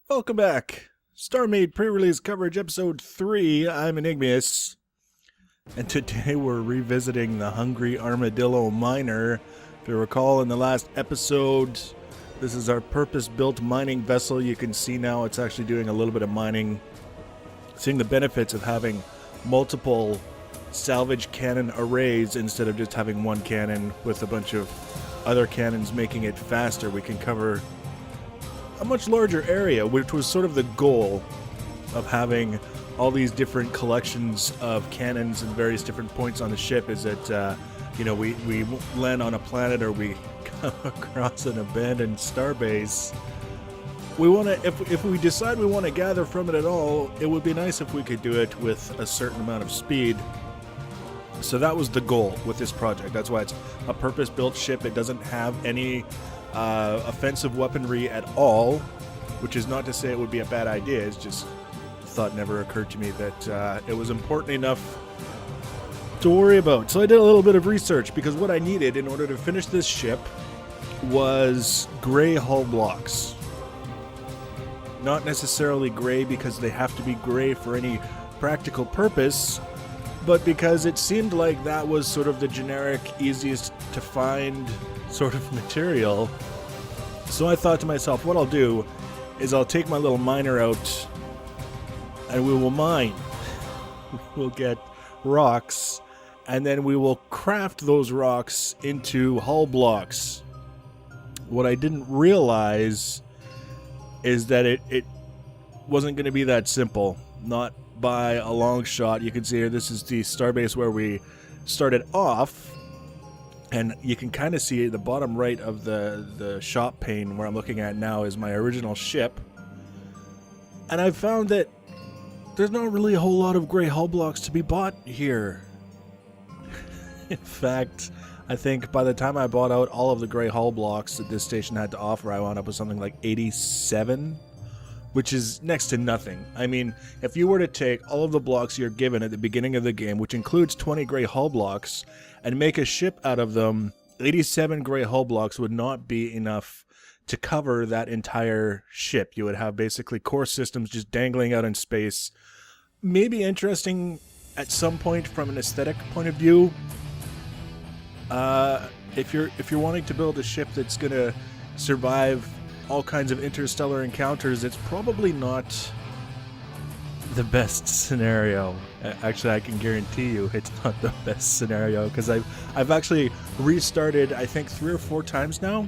Welcome back. StarMade pre-release coverage episode 3. I'm Enigmius. And today we're revisiting the Hungry Armadillo Miner. If you recall in the last episode, this is our purpose-built mining vessel. You can see now it's actually doing a little bit of mining. Seeing the benefits of having multiple salvage cannon arrays instead of just having one cannon with a bunch of other cannons making it faster. We can cover a much larger area, which was sort of the goal of having all these different collections of cannons in various different points on the ship. Is that we land on a planet or we come across an abandoned starbase. We want to, if we decide we want to gather from it at all, it would be nice if we could do it with a certain amount of speed. So that was the goal with this project. That's why it's a purpose-built ship. It doesn't have any offensive weaponry at all, which is not to say it would be a bad idea. It's just the thought never occurred to me that it was important enough to worry about. So I did a little bit of research because what I needed in order to finish this ship was gray hull blocks. Not necessarily gray because they have to be gray for any practical purpose, but because it seemed like that was sort of the generic, easiest to find sort of material. So I thought to myself, what I'll do is I'll take my little miner out and we will mine. We'll get rocks and then we will craft those rocks into hull blocks. What I didn't realize is that it wasn't going to be that simple. Not by a long shot. You can see here, this is the starbase where we started off. And you can kind of see the bottom right of the shop pane where I'm looking at now is my original ship. And I've found that there's not really a whole lot of gray hull blocks to be bought here. In fact, I think by the time I bought out all of the gray hull blocks that this station had to offer, I wound up with something like 87, which is next to nothing. I mean, if you were to take all of the blocks you're given at the beginning of the game, which includes 20 gray hull blocks, and make a ship out of them, 87 gray hull blocks would not be enough to cover that entire ship. You would have basically core systems just dangling out in space. Maybe interesting at some point from an aesthetic point of view. If you're wanting to build a ship that's going to survive all kinds of interstellar encounters, it's probably not the best scenario. Actually, I can guarantee you it's not the best scenario, because I've actually restarted I think 3 or 4 times now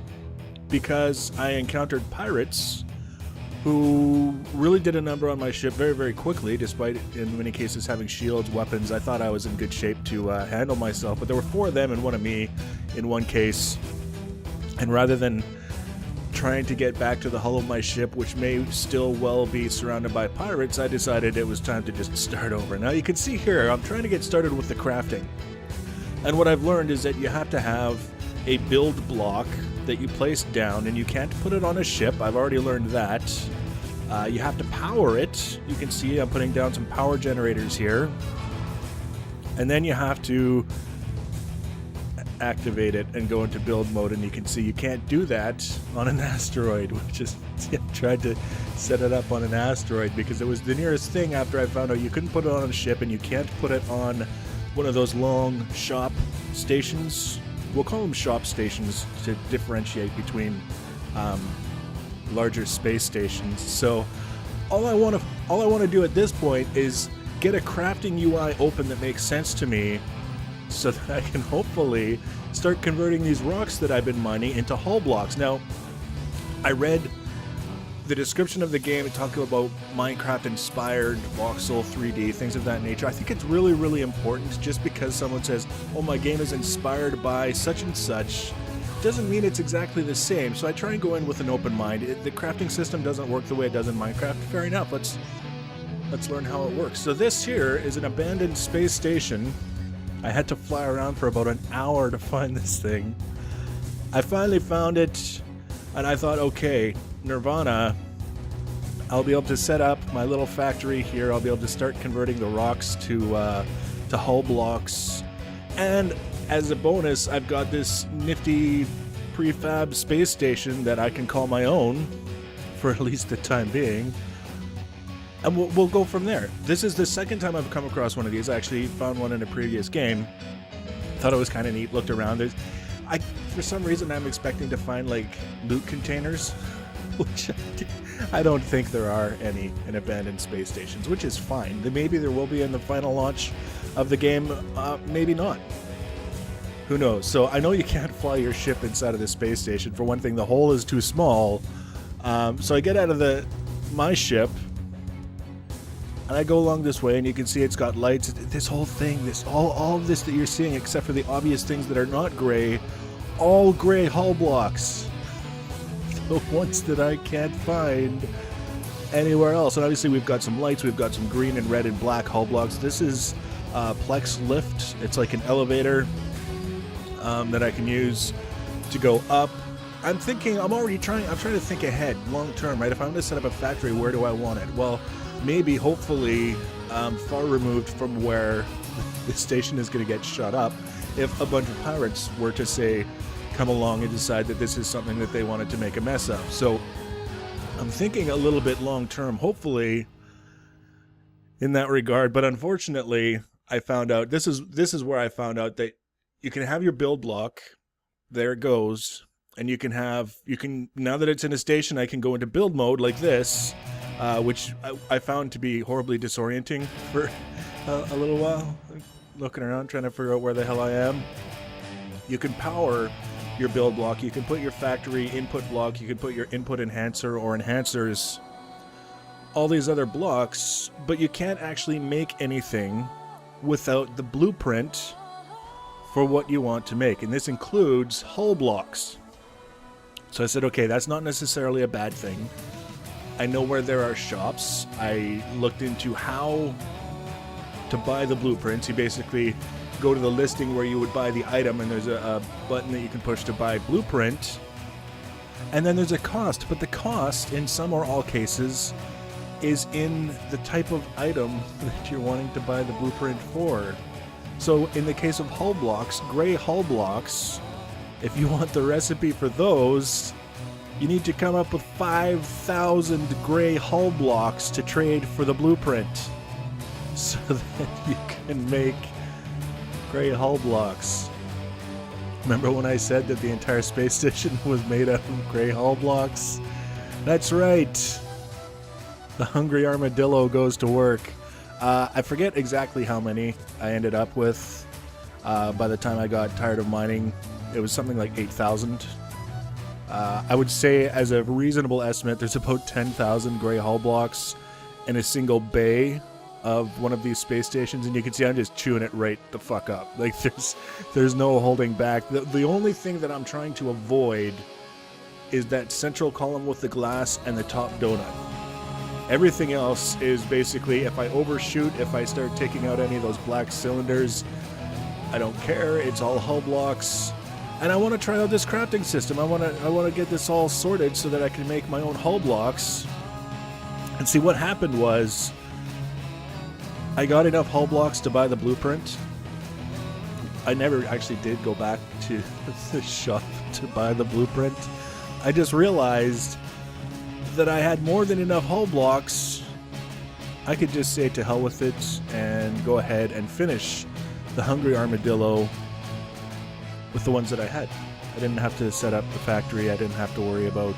because I encountered pirates who really did a number on my ship very, very quickly, despite in many cases having shields, weapons. I thought I was in good shape to handle myself, but there were 4 of them and 1 of me in one case, and rather than trying to get back to the hull of my ship, which may still well be surrounded by pirates, I decided it was time to just start over. Now you can see here, I'm trying to get started with the crafting. And what I've learned is that you have to have a build block that you place down, and you can't put it on a ship. I've already learned that. You have to power it. You can see I'm putting down some power generators here. And then you have to activate it and go into build mode, and you can see you can't do that on an asteroid, which is, I tried to set it up on an asteroid because it was the nearest thing after I found out you couldn't put it on a ship and you can't put it on one of those long shop stations. We'll call them shop stations to differentiate between larger space stations. So all I want to do at this point is get a crafting UI open that makes sense to me, so that I can hopefully start converting these rocks that I've been mining into hull blocks. Now, I read the description of the game. It talked about Minecraft-inspired voxel 3D, things of that nature. I think it's really, really important. Just because someone says, oh, my game is inspired by such and such, doesn't mean it's exactly the same. So I try and go in with an open mind. The crafting system doesn't work the way it does in Minecraft. Fair enough. Let's learn how it works. So this here is an abandoned space station. I had to fly around for about an hour to find this thing. I finally found it, and I thought, okay, Nirvana, I'll be able to set up my little factory here. I'll be able to start converting the rocks to hull blocks. And as a bonus, I've got this nifty prefab space station that I can call my own. for at least the time being. And we'll go from there. This is the second time I've come across one of these. I actually found one in a previous game. Thought it was kind of neat. Looked around. For some reason, I'm expecting to find like loot containers, which I don't think there are any in abandoned space stations, which is fine. Maybe there will be in the final launch of the game. Maybe not. Who knows? So I know you can't fly your ship inside of the space station. For one thing, the hole is too small. So I get out of my ship. And I go along this way, and you can see it's got lights. This whole thing, all of this that you're seeing, except for the obvious things that are not gray, all gray hull blocks. The ones that I can't find anywhere else. And obviously we've got some lights, we've got some green and red and black hull blocks. This is Plex Lift. It's like an elevator that I can use to go up. I'm trying to think ahead, long term, right? If I'm going to set up a factory, where do I want it? Well, maybe, hopefully, far removed from where the station is going to get shut up, if a bunch of pirates were to, say, come along and decide that this is something that they wanted to make a mess of. So I'm thinking a little bit long term, hopefully, in that regard. But unfortunately, I found out, this is where I found out that you can have your build block, there it goes, and you can, now that it's in a station, I can go into build mode like this, which I found to be horribly disorienting for a little while. Looking around, trying to figure out where the hell I am. You can power your build block, you can put your factory input block, you can put your input enhancer or enhancers, all these other blocks, but you can't actually make anything without the blueprint for what you want to make. And this includes hull blocks. So I said, okay, that's not necessarily a bad thing. I know where there are shops. I looked into how to buy the blueprints. You basically go to the listing where you would buy the item, and there's a button that you can push to buy blueprint. And then there's a cost, but the cost, in some or all cases, is in the type of item that you're wanting to buy the blueprint for. So in the case of hull blocks, gray hull blocks, if you want the recipe for those, you need to come up with 5,000 gray hull blocks to trade for the blueprint, so that you can make gray hull blocks. Remember when I said that the entire space station was made out of gray hull blocks? That's right. The hungry armadillo goes to work. I forget exactly how many I ended up with. By the time I got tired of mining, it was something like 8,000. I would say, as a reasonable estimate, there's about 10,000 gray hull blocks in a single bay of one of these space stations, and you can see I'm just chewing it right the fuck up. Like, there's no holding back. The only thing that I'm trying to avoid is that central column with the glass and the top donut. Everything else is basically, if I overshoot, if I start taking out any of those black cylinders, I don't care. It's all hull blocks. And I want to try out this crafting system. I want to get this all sorted so that I can make my own hull blocks. And see, what happened was, I got enough hull blocks to buy the blueprint. I never actually did go back to the shop to buy the blueprint. I just realized that I had more than enough hull blocks. I could just say to hell with it and go ahead and finish the Hungry Armadillo with the ones that I had. I didn't have to set up the factory. I didn't have to worry about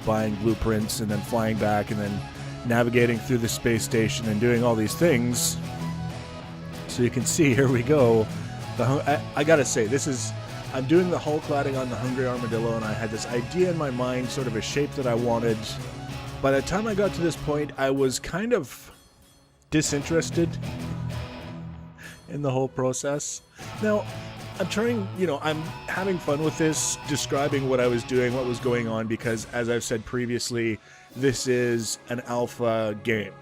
buying blueprints and then flying back and then navigating through the space station and doing all these things. So you can see, here we go. I gotta say, I'm doing the hull cladding on the Hungry Armadillo, and I had this idea in my mind, sort of a shape that I wanted. By the time I got to this point, I was kind of disinterested in the whole process. Now, I'm having fun with this, describing what I was doing, what was going on, because, as I've said previously, this is an alpha game.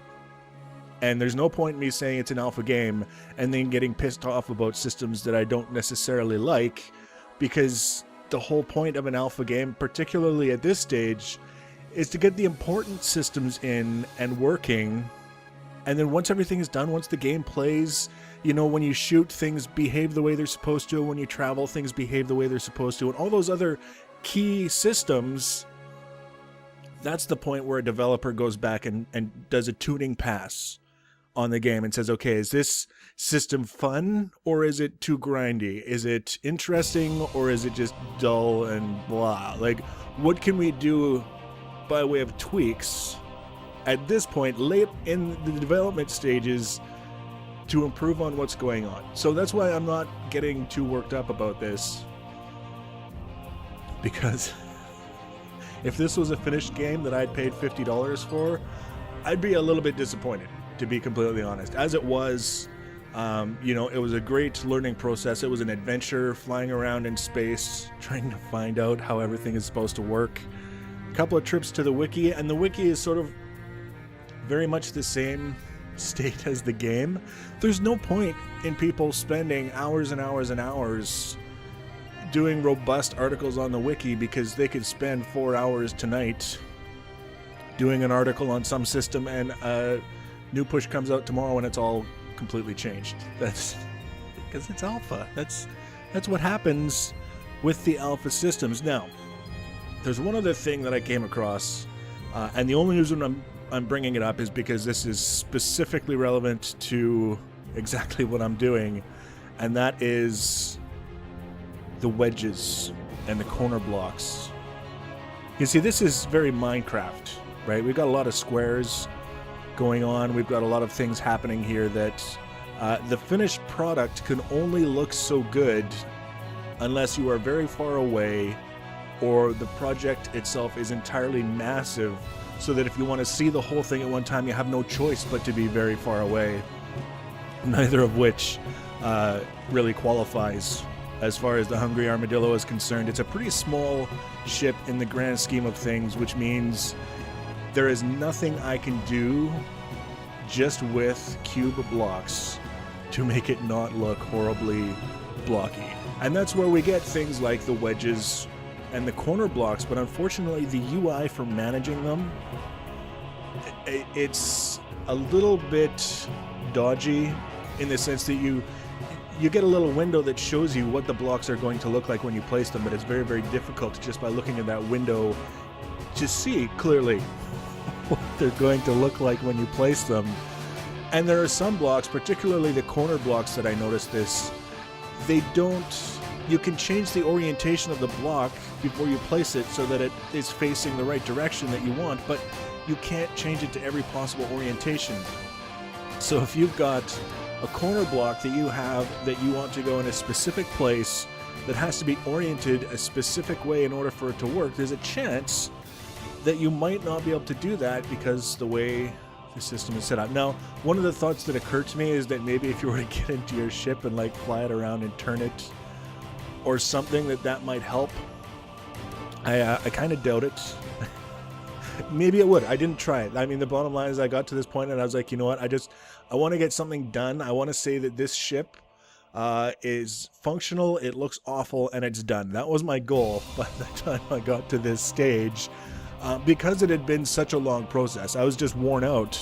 And there's no point in me saying it's an alpha game and then getting pissed off about systems that I don't necessarily like, because the whole point of an alpha game, particularly at this stage, is to get the important systems in and working. And then once everything is done, once the game plays, when you shoot, things behave the way they're supposed to. When you travel, things behave the way they're supposed to. And all those other key systems, that's the point where a developer goes back and does a tuning pass on the game and says, okay, is this system fun or is it too grindy? Is it interesting or is it just dull and blah? Like, what can we do by way of tweaks at this point, late in the development stages, to improve on what's going on? So that's why I'm not getting too worked up about this, because if this was a finished game that I'd paid $50 for, I'd be a little bit disappointed, to be completely honest. As it was, it was a great learning process. It was an adventure, flying around in space, trying to find out how everything is supposed to work. A couple of trips to the wiki, and the wiki is sort of very much the same state as the game. There's no point in people spending hours and hours and hours doing robust articles on the wiki, because they could spend 4 hours tonight doing an article on some system and a new push comes out tomorrow and it's all completely changed. That's because it's alpha. That's what happens with the alpha systems. Now, there's one other thing that I came across, and the only reason I'm bringing it up is because this is specifically relevant to exactly what I'm doing, and that is the wedges and the corner blocks. You see, this is very Minecraft, right? We've got a lot of squares going on. We've got a lot of things happening here that the finished product can only look so good unless you are very far away, or the project itself is entirely massive, so that if you want to see the whole thing at one time, you have no choice but to be very far away. Neither of which really qualifies as far as the Hungry Armadillo is concerned. It's a pretty small ship in the grand scheme of things, which means there is nothing I can do just with cube blocks to make it not look horribly blocky. And that's where we get things like the wedges and the corner blocks, but unfortunately the UI for managing them, it's a little bit dodgy, in the sense that you get a little window that shows you what the blocks are going to look like when you place them, but it's very, very difficult just by looking at that window to see clearly what they're going to look like when you place them. And there are some blocks, particularly the corner blocks, that I noticed this. You can change the orientation of the block before you place it so that it is facing the right direction that you want, but you can't change it to every possible orientation. So if you've got a corner block that you want to go in a specific place that has to be oriented a specific way in order for it to work, there's a chance that you might not be able to do that because the way the system is set up. Now, one of the thoughts that occurred to me is that maybe if you were to get into your ship and like fly it around and turn it or something, that might help. I kind of doubt it. Maybe it would. I didn't try it. I mean, the bottom line is I got to this point and I was like, you know what? I want to get something done. I want to say that this ship is functional, it looks awful, and it's done. That was my goal by the time I got to this stage. Because it had been such a long process, I was just worn out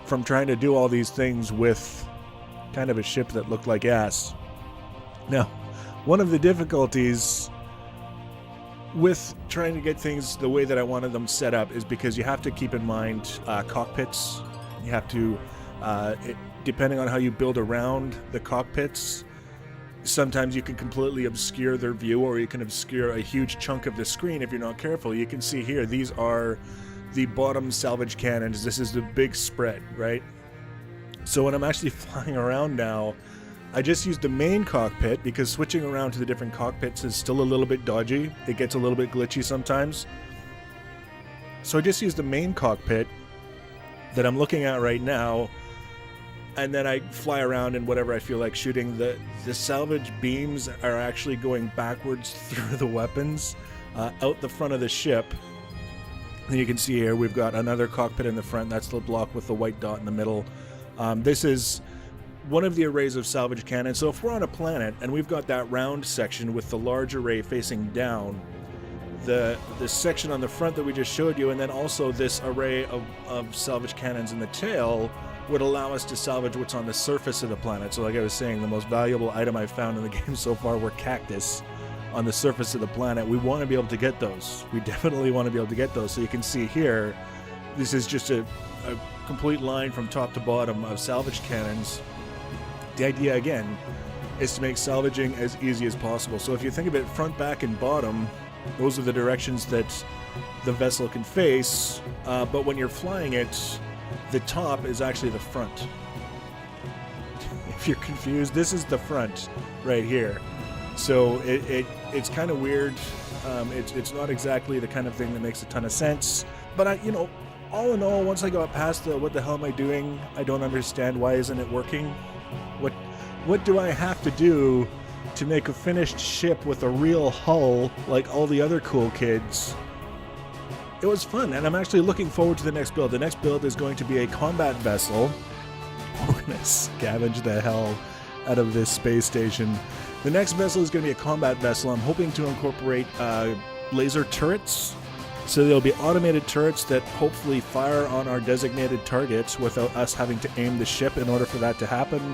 from trying to do all these things with kind of a ship that looked like ass. Now, one of the difficulties with trying to get things the way that I wanted them set up is because you have to keep in mind cockpits. You have to, depending on how you build around the cockpits, sometimes you can completely obscure their view, or you can obscure a huge chunk of the screen if you're not careful. You can see here, these are the bottom salvage cannons. This is the big spread, right? So when I'm actually flying around now, I just use the main cockpit, because switching around to the different cockpits is still a little bit dodgy. It gets a little bit glitchy sometimes. So I just use the main cockpit that I'm looking at right now, and then I fly around in whatever I feel like shooting. The salvage beams are actually going backwards through the weapons out the front of the ship. And you can see here we've got another cockpit in the front. That's the block with the white dot in the middle. This is one of the arrays of salvage cannons. So if we're on a planet and we've got that round section with the large array facing down, the section on the front that we just showed you, and then also this array of salvage cannons in the tail, would allow us to salvage what's on the surface of the planet. So like I was saying, the most valuable item I've found in the game so far were cactus on the surface of the planet. We want to be able to get those. We definitely want to be able to get those. So you can see here, this is just a complete line from top to bottom of salvage cannons. The idea, again, is to make salvaging as easy as possible. So if you think of it front, back, and bottom, those are the directions that the vessel can face, but when you're flying it, the top is actually the front. If you're confused, this is the front right here. So it's kind of weird. It's not exactly the kind of thing that makes a ton of sense. But all in all, once I got past the what the hell am I doing? I don't understand. Why isn't it working? What do I have to do to make a finished ship with a real hull like all the other cool kids? It was fun, and I'm actually looking forward to the next build. The next build is going to be a combat vessel. We're going to scavenge the hell out of this space station. The next vessel is going to be a combat vessel. I'm hoping to incorporate laser turrets. So there'll be automated turrets that hopefully fire on our designated targets without us having to aim the ship in order for that to happen.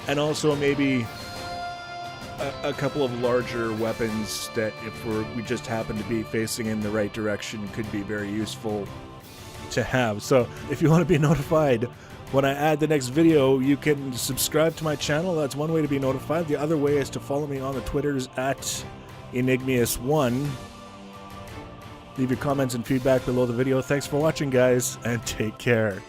And also maybe a couple of larger weapons that if we just happen to be facing in the right direction could be very useful to have. So if you want to be notified when I add the next video, you can subscribe to my channel. That's one way to be notified. The other way is to follow me on the Twitters at Enigmius1. Leave your comments and feedback below the video. Thanks for watching, guys, and take care.